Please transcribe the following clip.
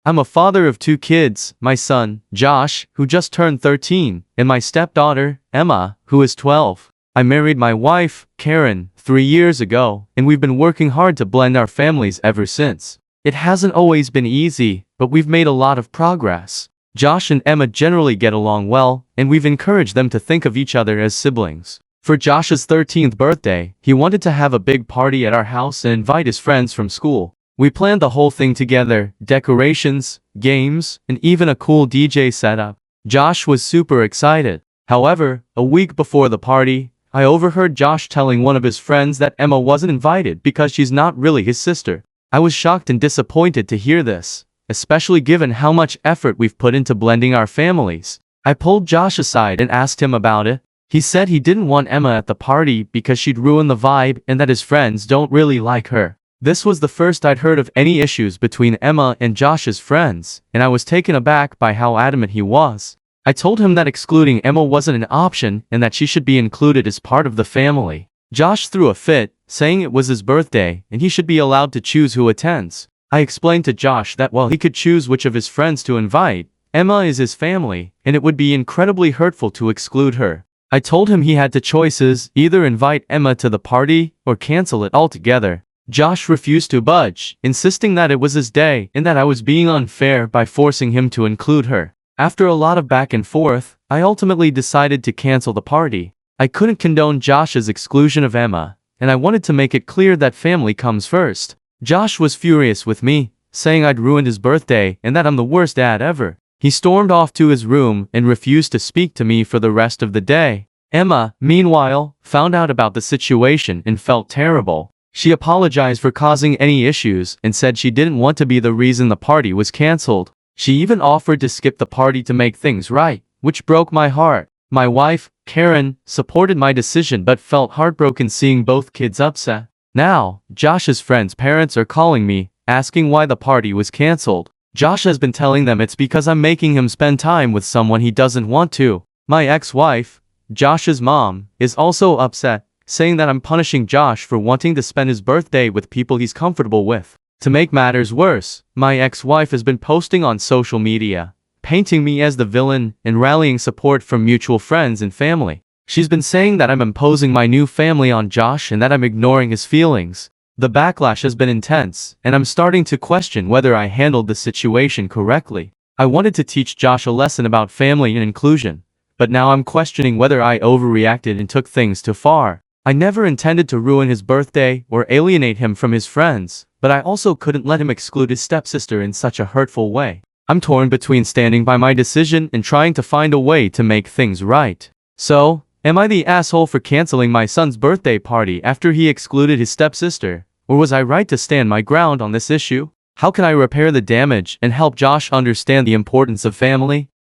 I'm a father of two kids, my son, Josh, who just turned 13, and my stepdaughter, Emma, who is 12. I married my wife, Karen, 3 years ago, and we've been working hard to blend our families ever since. It hasn't always been easy, but we've made a lot of progress. Josh and Emma generally get along well, and we've encouraged them to think of each other as siblings. For Josh's 13th birthday, he wanted to have a big party at our house and invite his friends from school. We planned the whole thing together, decorations, games, and even a cool DJ setup. Josh was super excited. However, a week before the party, I overheard Josh telling one of his friends that Emma wasn't invited because she's not really his sister. I was shocked and disappointed to hear this, especially given how much effort we've put into blending our families. I pulled Josh aside and asked him about it. He said he didn't want Emma at the party because she'd ruin the vibe and that his friends don't really like her. This was the first I'd heard of any issues between Emma and Josh's friends, and I was taken aback by how adamant he was. I told him that excluding Emma wasn't an option and that she should be included as part of the family. Josh threw a fit, saying it was his birthday and he should be allowed to choose who attends. I explained to Josh that while he could choose which of his friends to invite, Emma is his family, and it would be incredibly hurtful to exclude her. I told him he had two choices, either invite Emma to the party or cancel it altogether. Josh refused to budge, insisting that it was his day and that I was being unfair by forcing him to include her. After a lot of back and forth, I ultimately decided to cancel the party. I couldn't condone Josh's exclusion of Emma, and I wanted to make it clear that family comes first. Josh was furious with me, saying I'd ruined his birthday and that I'm the worst dad ever. He stormed off to his room and refused to speak to me for the rest of the day. Emma, meanwhile, found out about the situation and felt terrible. She apologized for causing any issues and said she didn't want to be the reason the party was canceled. She even offered to skip the party to make things right, which broke my heart. My wife, Karen, supported my decision but felt heartbroken seeing both kids upset. Now, Josh's friends' parents are calling me, asking why the party was canceled. Josh has been telling them it's because I'm making him spend time with someone he doesn't want to. My ex-wife, Josh's mom, is also upset, saying that I'm punishing Josh for wanting to spend his birthday with people he's comfortable with. To make matters worse, my ex-wife has been posting on social media, painting me as the villain and rallying support from mutual friends and family. She's been saying that I'm imposing my new family on Josh and that I'm ignoring his feelings. The backlash has been intense, and I'm starting to question whether I handled the situation correctly. I wanted to teach Josh a lesson about family and inclusion, but now I'm questioning whether I overreacted and took things too far. I never intended to ruin his birthday or alienate him from his friends, but I also couldn't let him exclude his stepsister in such a hurtful way. I'm torn between standing by my decision and trying to find a way to make things right. So, am I the asshole for canceling my son's birthday party after he excluded his stepsister, or was I right to stand my ground on this issue? How can I repair the damage and help Josh understand the importance of family?